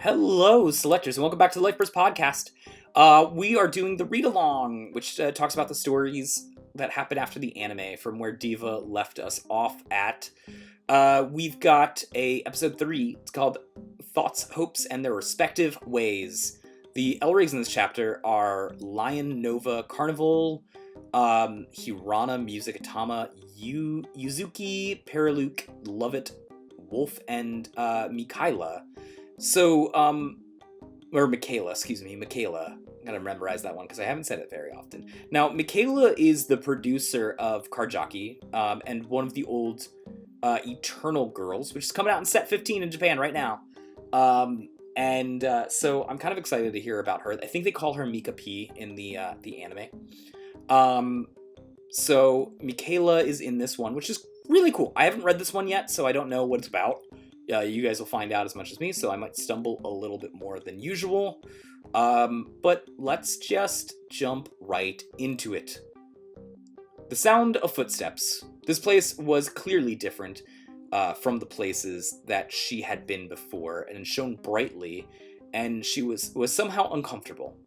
Hello, selectors, and welcome back to the Lifeburst Podcast. We are doing the read-along, which talks about the stories that happen after the anime, from where Diva left us off at. We've got episode 3. It's called Thoughts, Hopes, and Their Respective Ways. The Elrigs in this chapter are Lion, Nova, Carnival, Hirana, Music, Atama, Yuzuki, Paraluke, Lovett, Wolf, and Mikaela. So, or Michaela. I gotta memorize that one because I haven't said it very often. Now, Michaela is the producer of Karjaki, and one of the old Eternal Girls, which is coming out in set 15 in Japan right now. So I'm kind of excited to hear about her. I think they call her Mika P in the anime. So Michaela is in this one, which is really cool. I haven't read this one yet, so I don't know what it's about. You guys will find out as much as me, so I might stumble a little bit more than usual. But let's just jump right into it. The sound of footsteps. This place was clearly different from the places that she had been before, and shone brightly, and she was somehow uncomfortable.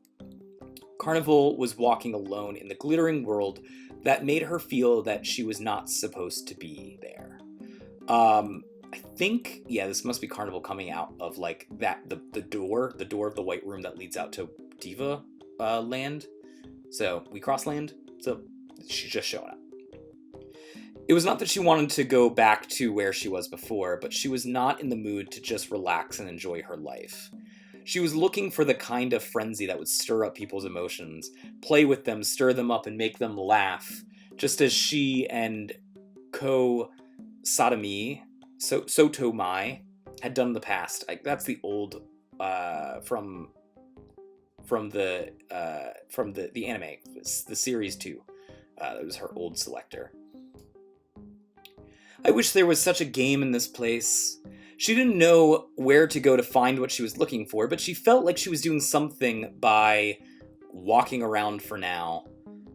Carnival was walking alone in the glittering world that made her feel that she was not supposed to be there. I think, this must be Carnival coming out of, like, the door of the White Room that leads out to Diva land. So, Wixoss land. So, she's just showing up. It was not that she wanted to go back to where she was before, but she was not in the mood to just relax and enjoy her life. She was looking for the kind of frenzy that would stir up people's emotions, play with them, stir them up, and make them laugh, just as she and Sotomai had done in the past. That's the old from the anime, the series 2. That was her old selector. I wish there was such a game in this place. She didn't know where to go to find what she was looking for, but she felt like she was doing something by walking around for now.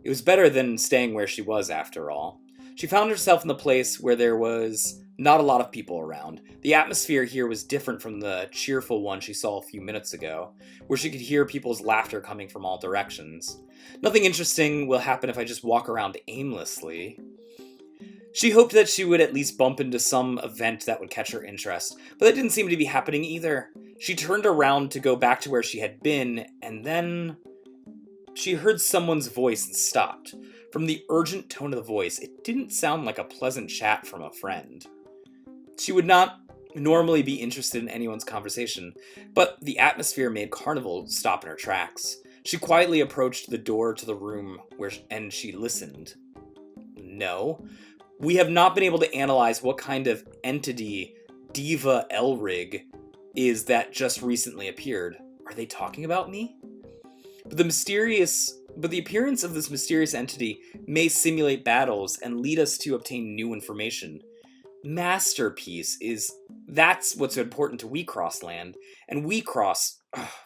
It was better than staying where she was, after all. She found herself in the place where there was not a lot of people around. The atmosphere here was different from the cheerful one she saw a few minutes ago, where she could hear people's laughter coming from all directions. Nothing interesting will happen if I just walk around aimlessly. She hoped that she would at least bump into some event that would catch her interest, but that didn't seem to be happening either. She turned around to go back to where she had been, and then she heard someone's voice and stopped. From the urgent tone of the voice, it didn't sound like a pleasant chat from a friend. She would not normally be interested in anyone's conversation, but the atmosphere made Carnival stop in her tracks. She quietly approached the door to the room and she listened. No. We have not been able to analyze what kind of entity Diva Elrig is that just recently appeared. Are they talking about me? But the appearance of this mysterious entity may simulate battles and lead us to obtain new information. Masterpiece that's what's important to Wixoss land. And Wixoss,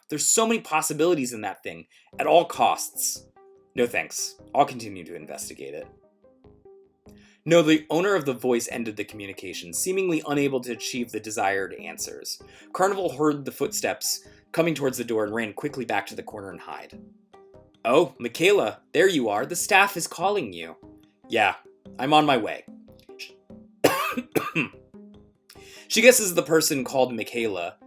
there's so many possibilities in that thing, at all costs. No thanks, I'll continue to investigate it. No, the owner of the voice ended the communication, seemingly unable to achieve the desired answers. Carnival heard the footsteps coming towards the door and ran quickly back to the corner and hid. Oh, Michaela, there you are. The staff is calling you. Yeah, I'm on my way. She guesses that the person is called Michaela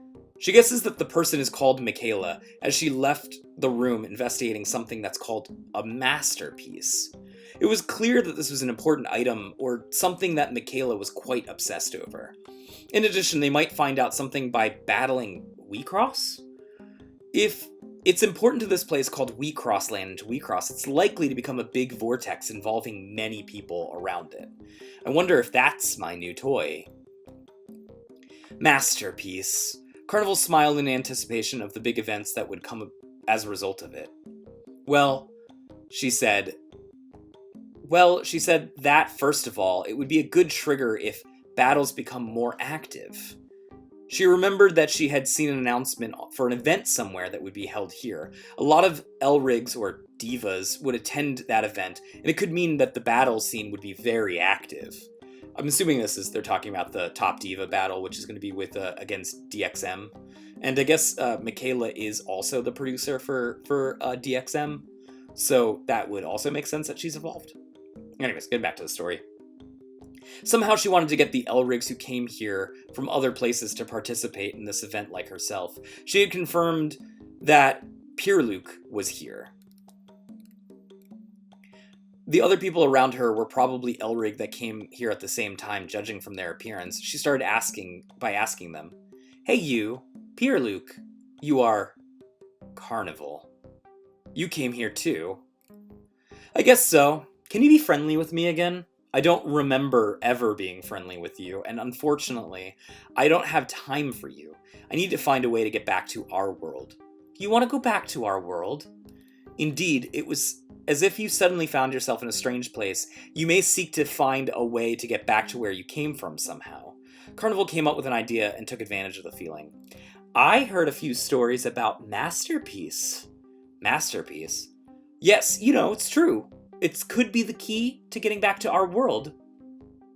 as she left the room investigating something that's called a masterpiece. It was clear that this was an important item or something that Michaela was quite obsessed over. In addition, they might find out something by battling Wixoss? If it's important to this place called Wixoss land and to Wixoss, it's likely to become a big vortex involving many people around it. I wonder if that's my new toy. Masterpiece. Carnival smiled in anticipation of the big events that would come as a result of it. She said that, first of all, it would be a good trigger if battles become more active. She remembered that she had seen an announcement for an event somewhere that would be held here. A lot of Elrigs or Divas would attend that event, and it could mean that the battle scene would be very active. I'm assuming they're talking about the top diva battle, which is going to be with against DXM. And I guess Michaela is also the producer for DXM, so that would also make sense that she's evolved. Anyways, getting back to the story. Somehow she wanted to get the Elrigs who came here from other places to participate in this event like herself. She had confirmed that Luke was here. The other people around her were probably Elrig that came here at the same time, judging from their appearance. She started asking them, "Hey you, Luke, you are Carnival. You came here too." "I guess so. Can you be friendly with me again? I don't remember ever being friendly with you, and unfortunately, I don't have time for you. I need to find a way to get back to our world." "You want to go back to our world?" "Indeed, it was as if you suddenly found yourself in a strange place. You may seek to find a way to get back to where you came from somehow." Carnival came up with an idea and took advantage of the feeling. "I heard a few stories about Masterpiece." "Masterpiece?" "Yes, it's true. It could be the key to getting back to our world."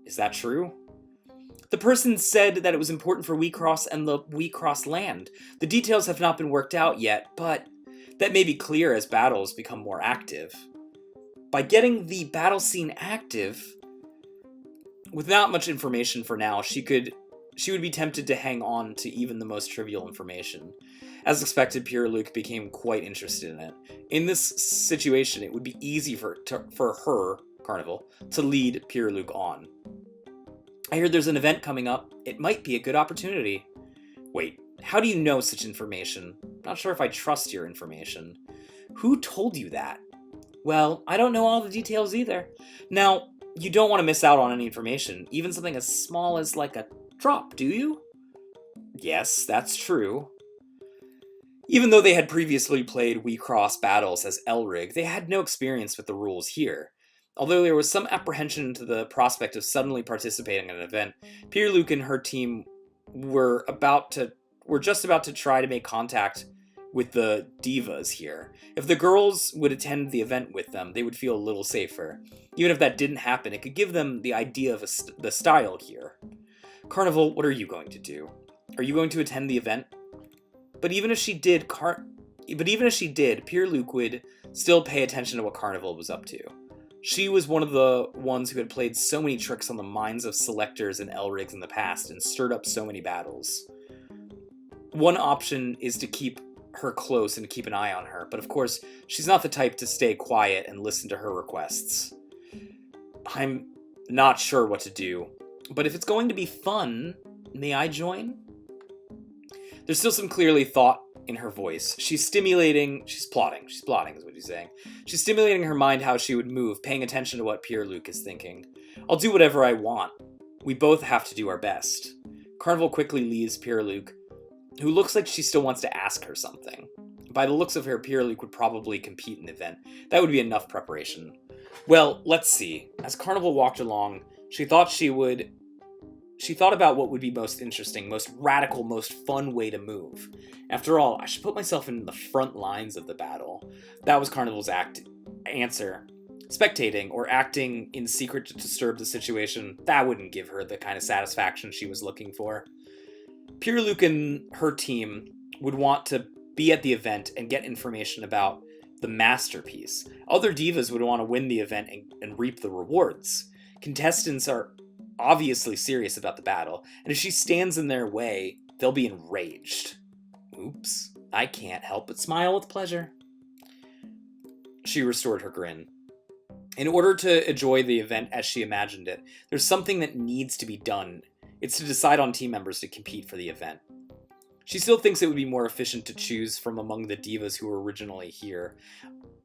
"Is that true?" "The person said that it was important for Wixoss and the Wixoss land. The details have not been worked out yet, but that may be clear as battles become more active." "By getting the battle scene active..." Without much information for now, she would be tempted to hang on to even the most trivial information. As expected, Luke became quite interested in it. In this situation, it would be easy for her, Carnival, to lead Luke on. "I heard there's an event coming up. It might be a good opportunity." "Wait, how do you know such information? Not sure if I trust your information." "Who told you that?" "Well, I don't know all the details either." "Now, you don't want to miss out on any information, even something as small as like a drop, do you?" "Yes, that's true." Even though they had previously played Wixoss battles as Elrig, they had no experience with the rules here. Although there was some apprehension to the prospect of suddenly participating in an event, Luke and her team were just about to try to make contact with the divas here. If the girls would attend the event with them, they would feel a little safer. Even if that didn't happen, it could give them the idea of the style here. "Carnival, what are you going to do? Are you going to attend the event?" But even if she did, Luke would still pay attention to what Carnival was up to. She was one of the ones who had played so many tricks on the minds of selectors and Elrigs in the past and stirred up so many battles. One option is to keep her close and keep an eye on her, but of course, she's not the type to stay quiet and listen to her requests. "I'm not sure what to do, but if it's going to be fun, may I join?" There's still some clearly thought in her voice. She's plotting is what she's saying. She's stimulating her mind how she would move, paying attention to what Luke is thinking. "I'll do whatever I want. We both have to do our best." Carnival quickly leaves Luke, who looks like she still wants to ask her something. By the looks of her, Luke would probably compete in the event. That would be enough preparation. Well, let's see. As Carnival walked along, she thought about what would be most interesting, most radical, most fun way to move. After all, I should put myself in the front lines of the battle. That was Carnival's answer. Spectating, or acting in secret to disturb the situation, that wouldn't give her the kind of satisfaction she was looking for. Luke and her team would want to be at the event and get information about the Masterpiece. Other divas would want to win the event and reap the rewards. Contestants are obviously serious about the battle, and if she stands in their way, they'll be enraged. Oops, I can't help but smile with pleasure. She restored her grin. In order to enjoy the event as she imagined it, there's something that needs to be done. It's to decide on team members to compete for the event. She still thinks it would be more efficient to choose from among the divas who were originally here.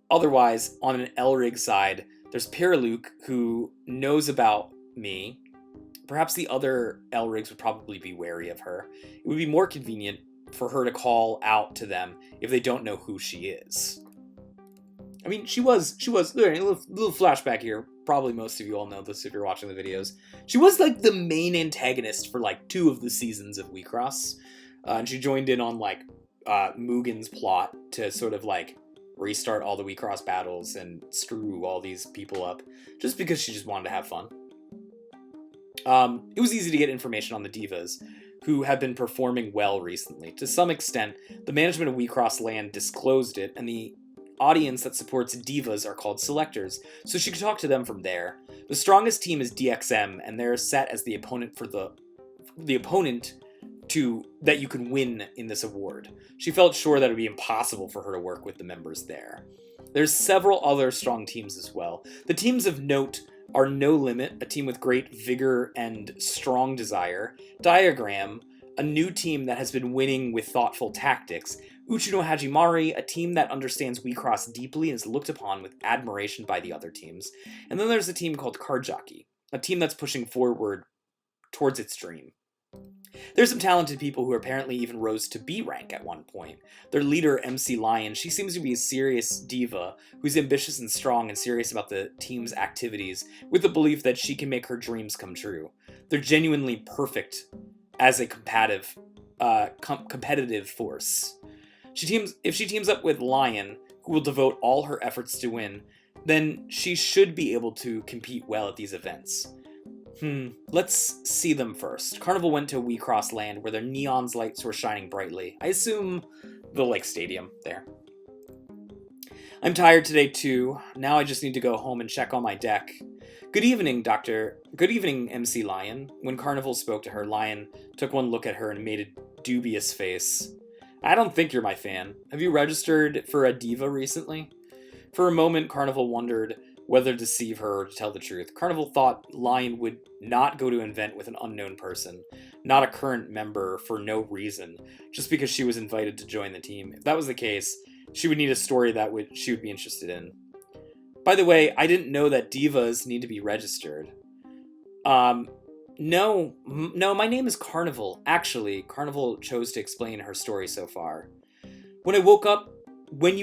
Otherwise, on an Elrig side, there's Luke, who knows about me. Perhaps the other Elrigs would probably be wary of her. It would be more convenient for her to call out to them if they don't know who she is. I mean, she was, a little flashback here. Probably most of you all know this if you're watching the videos. She was like the main antagonist for like 2 of the seasons of Wixoss. And she joined in on like Mugen's plot to sort of like restart all the Wixoss battles and screw all these people up just because she just wanted to have fun. It was easy to get information on the divas, who have been performing well recently. To some extent, the management of Wecross Land disclosed it, and the audience that supports divas are called selectors, so she could talk to them from there. The strongest team is DXM, and they're set as the opponent for the opponent that you can win in this award. She felt sure that it would be impossible for her to work with the members there. There's several other strong teams as well. The teams of note are No Limit, a team with great vigor and strong desire, Diagram, a new team that has been winning with thoughtful tactics, Uchino Hajimari, a team that understands Wecross deeply and is looked upon with admiration by the other teams, and then there's a team called Card Jockey, a team that's pushing forward towards its dream. There's some talented people who apparently even rose to B rank at one point. Their leader, MC Lion, she seems to be a serious diva who's ambitious and strong and serious about the team's activities, with the belief that she can make her dreams come true. They're genuinely perfect as a competitive force. If she teams up with Lion, who will devote all her efforts to win, then she should be able to compete well at these events. Let's see them first. Carnival went to Wecross Land, where their neon lights were shining brightly. I assume the Lake Stadium there. I'm tired today too. Now I just need to go home and check on my deck. Good evening, Doctor. Good evening, MC Lion. When Carnival spoke to her, Lion took one look at her and made a dubious face. I don't think you're my fan. Have you registered for a diva recently? For a moment, Carnival wondered whether to deceive her or to tell the truth. Carnival thought Lion would not go to an event with an unknown person, not a current member for no reason, just because she was invited to join the team. If that was the case, she would need a story that she would be interested in. By the way, I didn't know that divas need to be registered. No, my name is Carnival. Actually, Carnival chose to explain her story so far. When you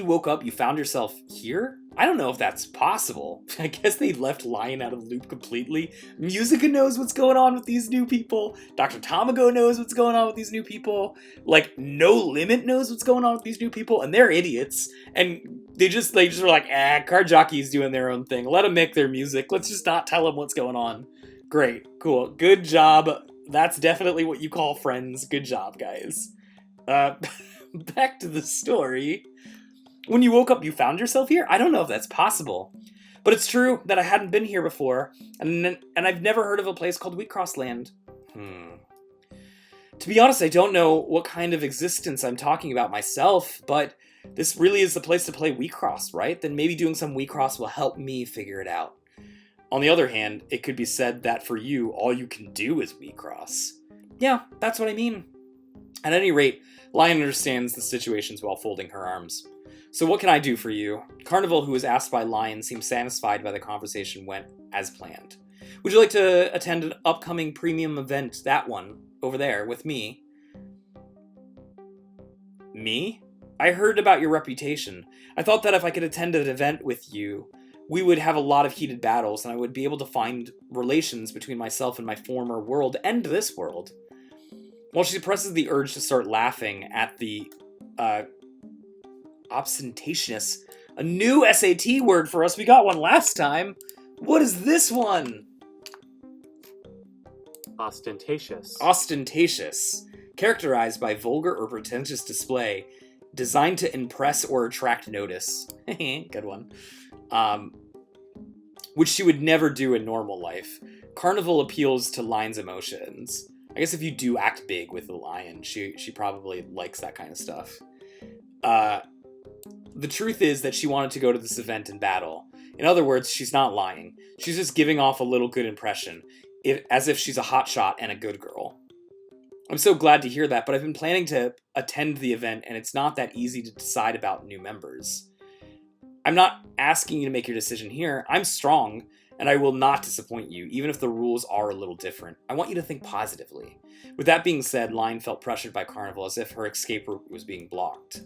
woke up, you found yourself here? I don't know if that's possible. I guess they left Lion out of the loop completely. Musica knows what's going on with these new people. Dr. Tamago knows what's going on with these new people. Like, No Limit knows what's going on with these new people, and they're idiots. And they just were like, Card Jockey's doing their own thing. Let them make their music. Let's just not tell them what's going on. Great, cool, good job. That's definitely what you call friends. Good job, guys. Back to the story. When you woke up, you found yourself here? I don't know if that's possible. But it's true that I hadn't been here before, and I've never heard of a place called Wecross Land. To be honest, I don't know what kind of existence I'm talking about myself, but this really is the place to play Wecross, right? Then maybe doing some Wecross will help me figure it out. On the other hand, it could be said that for you, all you can do is Wecross. Yeah, that's what I mean. At any rate, Lion understands the situations while folding her arms. So what can I do for you? Carnival, who was asked by Lion, seemed satisfied by the conversation went as planned. Would you like to attend an upcoming premium event, that one, over there, with me? Me? I heard about your reputation. I thought that if I could attend an event with you, we would have a lot of heated battles, and I would be able to find relations between myself and my former world and this world. While she suppresses the urge to start laughing at the, ostentatious. A new SAT word for us. We got one last time. What is this one? Ostentatious. Ostentatious. Characterized by vulgar or pretentious display, designed to impress or attract notice. Good one. Which she would never do in normal life. Carnival appeals to Lion's emotions. I guess if you do act big with the Lion, she probably likes that kind of stuff. The truth is that she wanted to go to this event and battle. In other words, she's not lying. She's just giving off a little good impression, as if she's a hotshot and a good girl. I'm so glad to hear that, but I've been planning to attend the event, and it's not that easy to decide about new members. I'm not asking you to make your decision here. I'm strong, and I will not disappoint you, even if the rules are a little different. I want you to think positively. With that being said, Lion felt pressured by Carnival as if her escape route was being blocked.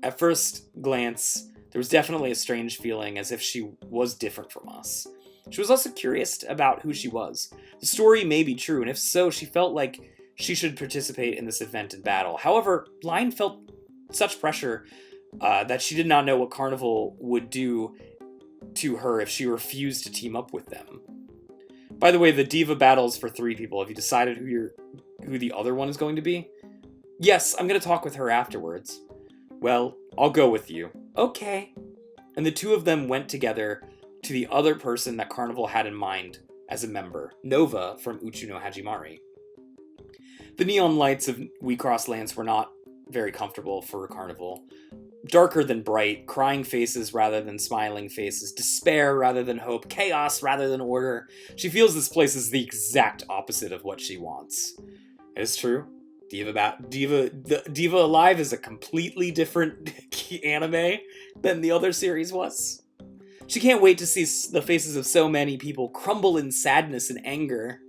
At first glance, there was definitely a strange feeling as if she was different from us. She was also curious about who she was. The story may be true, and if so, she felt like she should participate in this event and battle. However, Lion felt such pressure that she did not know what Carnival would do to her if she refused to team up with them. By the way, the diva battle is for 3 people. Have you decided who the other one is going to be? Yes, I'm going to talk with her afterwards. Well, I'll go with you. Okay. And the 2 of them went together to the other person that Carnival had in mind as a member, Nova from Uchu no Hajimari. The neon lights of Wixoss Lands were not very comfortable for Carnival. Darker than bright, crying faces rather than smiling faces, despair rather than hope, chaos rather than order. She feels this place is the exact opposite of what she wants. It's true. Diva Alive is a completely different anime than the other series was. She can't wait to see the faces of so many people crumble in sadness and anger.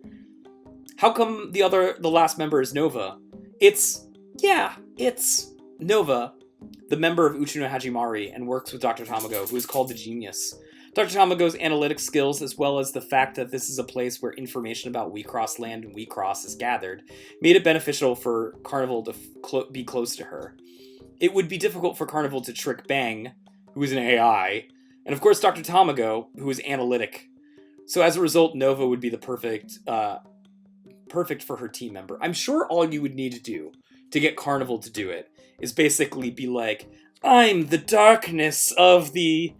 How come the last member is Nova? It's Nova, the member of Uchu no Hajimari, and works with Dr. Tamago, who is called the Genius. Dr. Tamago's analytic skills, as well as the fact that this is a place where information about Wixoss Land and Wixoss is gathered, made it beneficial for Carnival to be close to her. It would be difficult for Carnival to trick Bang, who is an AI, and of course Dr. Tamago, who is analytic. So as a result, Nova would be the perfect for her team member. I'm sure all you would need to do to get Carnival to do it is basically be like, I'm the darkness of this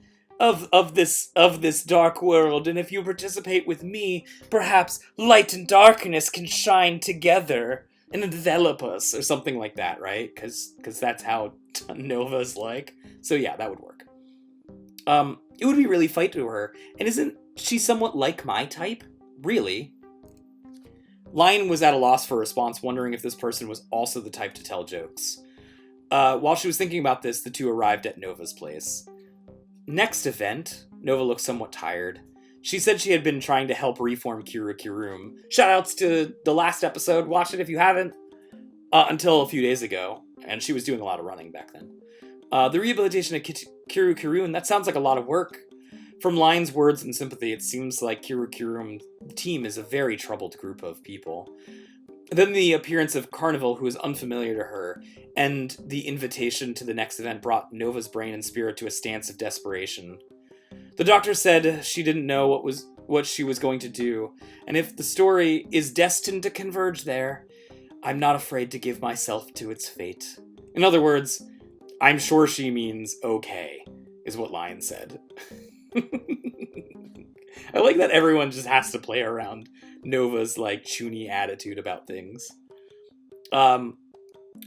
dark world, and if you participate with me, perhaps light and darkness can shine together and envelop us, or something like that, right? Because that's how Nova's like. So yeah, that would work. It would be really fight to her, and isn't she somewhat like my type? Really? Lion was at a loss for a response, wondering if this person was also the type to tell jokes. While she was thinking about this, the 2 arrived at Nova's place. Next event, Nova looked somewhat tired. She said she had been trying to help reform Kirukirum. Shoutouts to the last episode, watch it if you haven't, until a few days ago, and she was doing a lot of running back then. The rehabilitation of Kirukirum, that sounds like a lot of work. From Lion's words and sympathy, it seems like Kirukirum team is a very troubled group of people. Then the appearance of Carnival, who is unfamiliar to her, and the invitation to the next event brought Nova's brain and spirit to a stance of desperation. The doctor said she didn't know what she was going to do, and if the story is destined to converge there, I'm not afraid to give myself to its fate. In other words, I'm sure she means okay, is what Lion said. I like that everyone just has to play around Nova's, like, chuny attitude about things.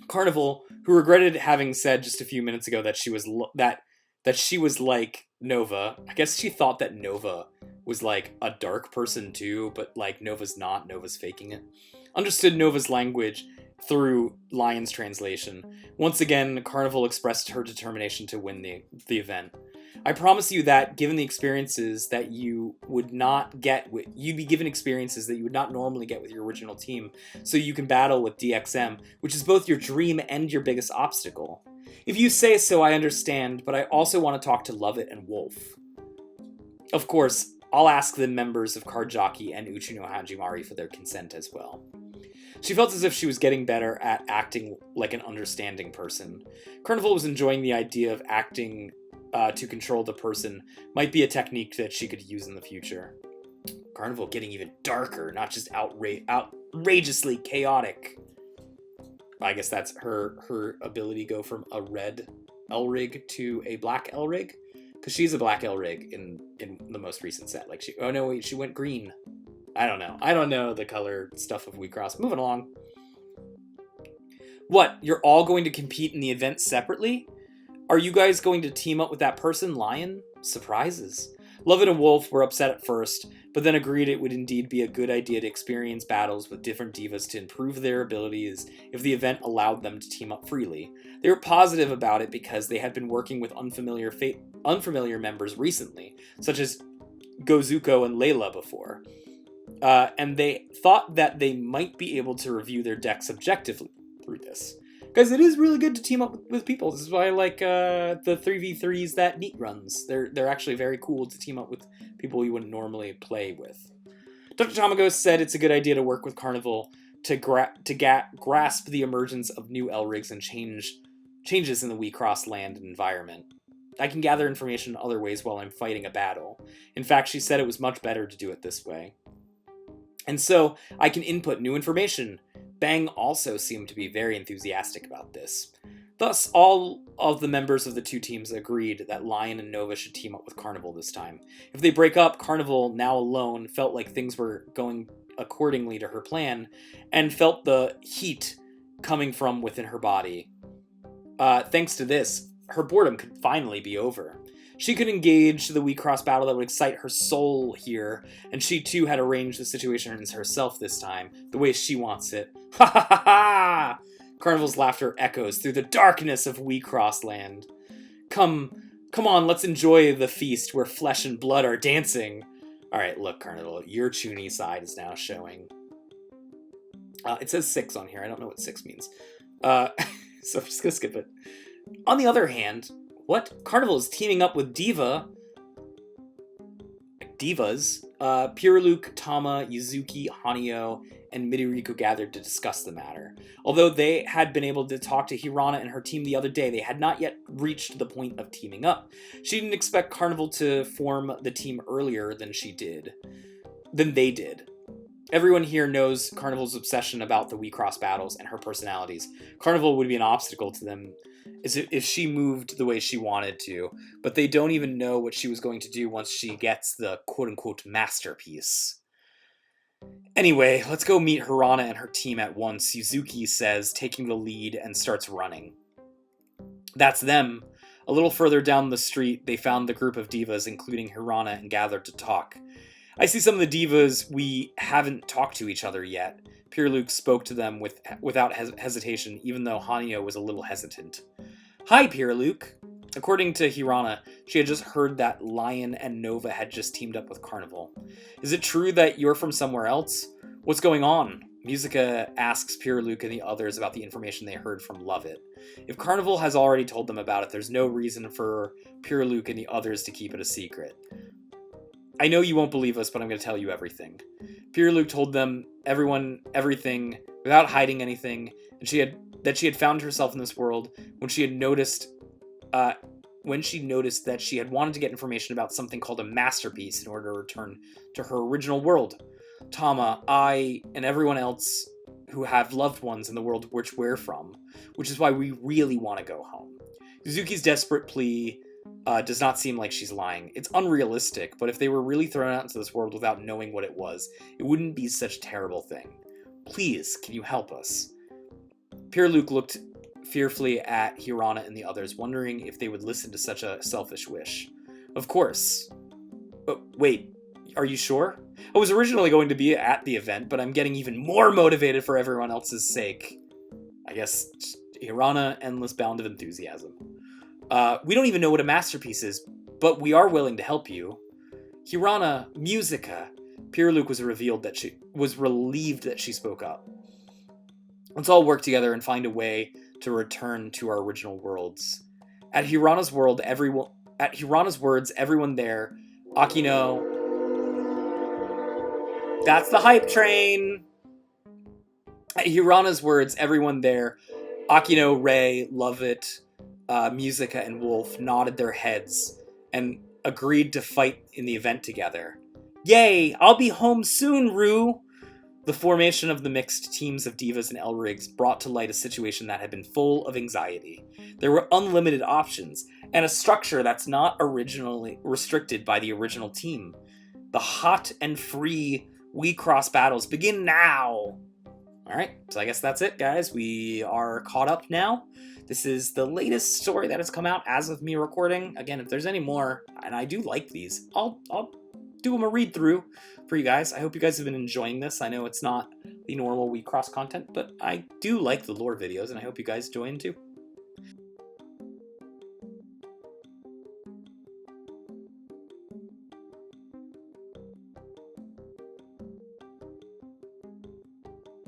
Carnival, who regretted having said just a few minutes ago that she was that she was like Nova. I guess she thought that Nova was like a dark person too, but like Nova's not. Nova's faking it. Understood Nova's language through Lion's translation. Once again, Carnival expressed her determination to win the event. I promise you that, given the experiences that you would not get you'd be given experiences that you would not normally get with your original team, so you can battle with DXM, which is both your dream and your biggest obstacle. If you say so, I understand, but I also want to talk to Lovett and Wolf. Of course, I'll ask the members of Card Jockey and Uchu no Hajimari for their consent as well. She felt as if she was getting better at acting like an understanding person. Carnival was enjoying the idea of acting to control the person might be a technique that she could use in the future. Carnival getting even darker, not just outrageously chaotic. I guess that's her ability go from a red Elrig to a black Elrig, because she's a black Elrig in the most recent set. Like she went green. I don't know the color stuff of Wixoss. Moving along. What? You're all going to compete in the event separately? Are you guys going to team up with that person, Lion? Surprises. Lovett and Wolf were upset at first, but then agreed it would indeed be a good idea to experience battles with different divas to improve their abilities if the event allowed them to team up freely. They were positive about it because they had been working with unfamiliar members recently, such as Gozuko and Layla before. And they thought that they might be able to review their decks objectively through this. Because it is really good to team up with people. This is why I like the 3v3s that Neat runs. They're actually very cool to team up with people you wouldn't normally play with. Dr. Tamago said it's a good idea to work with Carnival to grasp the emergence of new Elrigs and changes in the Wixoss land and environment. I can gather information in other ways while I'm fighting a battle. In fact, she said it was much better to do it this way. And so I can input new information. Bang also seemed to be very enthusiastic about this. Thus, all of the members of the two teams agreed that Lion and Nova should team up with Carnival this time. If they break up, Carnival, now alone, felt like things were going accordingly to her plan, and felt the heat coming from within her body. Thanks to this, her boredom could finally be over. She could engage the Wixoss battle that would excite her soul here, and she too had arranged the situation herself this time, the way she wants it. Ha ha ha ha! Carnival's laughter echoes through the darkness of Wixoss land. Come on, let's enjoy the feast where flesh and blood are dancing. Alright, look, Carnival, your Chuny side is now showing. It says 6 on here, I don't know what 6 means. So I'm just gonna skip it. On the other hand, what? Carnival is teaming up with divas. Purluke, Tama, Yuzuki, Hanyo, and Midoriko gathered to discuss the matter. Although they had been able to talk to Hirana and her team the other day, they had not yet reached the point of teaming up. She didn't expect Carnival to form the team earlier than they did. Everyone here knows Carnival's obsession about the Wixoss battles and her personalities. Carnival would be an obstacle to them if she moved the way she wanted to, but they don't even know what she was going to do once she gets the quote-unquote masterpiece. Anyway, let's go meet Hirana and her team at once, Yuzuki says, taking the lead and starts running. That's them. A little further down the street, they found the group of divas, including Hirana, and gathered to talk. I see some of the divas we haven't talked to each other yet. Purluke spoke to them without hesitation, even though Hanyo was a little hesitant. Hi, Purluke. According to Hirana, she had just heard that Lion and Nova had just teamed up with Carnival. Is it true that you're from somewhere else? What's going on? Musica asks Purluke and the others about the information they heard from Loveit. If Carnival has already told them about it, there's no reason for Purluke and the others to keep it a secret. I know you won't believe us, but I'm going to tell you everything. Purluke told them everything without hiding anything, and she had found herself in this world when she noticed that she had wanted to get information about something called a masterpiece in order to return to her original world. Tama, I, and everyone else who have loved ones in the world which we're from, which is why we really want to go home. Yuzuki's desperate plea does not seem like she's lying. It's unrealistic, but if they were really thrown out into this world without knowing what it was, it wouldn't be such a terrible thing. Please, can you help us? Purluke looked fearfully at Hirana and the others, wondering if they would listen to such a selfish wish. Of course. Oh, wait, are you sure? I was originally going to be at the event, but I'm getting even more motivated for everyone else's sake. I guess Hirana, endless bound of enthusiasm. We don't even know what a masterpiece is, but we are willing to help you. Hirana, Musica. Purluke was relieved that she spoke up. Let's all work together and find a way to return to our original worlds. At Hirana's words, everyone there, Akino. That's the hype train. At Hirana's words, everyone there, Akino, Rei, Loveit, Musica, and Wolf nodded their heads and agreed to fight in the event together. Yay! I'll be home soon, Rue! The formation of the mixed teams of divas and Elrigs brought to light a situation that had been full of anxiety. There were unlimited options, and a structure that's not originally restricted by the original team. The hot and free Wixoss battles begin now! Alright, so I guess that's it, guys. We are caught up now. This is the latest story that has come out as of me recording. Again, if there's any more, and I do like these, I'll do them a read through for you guys. I hope you guys have been enjoying this. I know it's not the normal Wixoss content, but I do like the lore videos, and I hope you guys join too.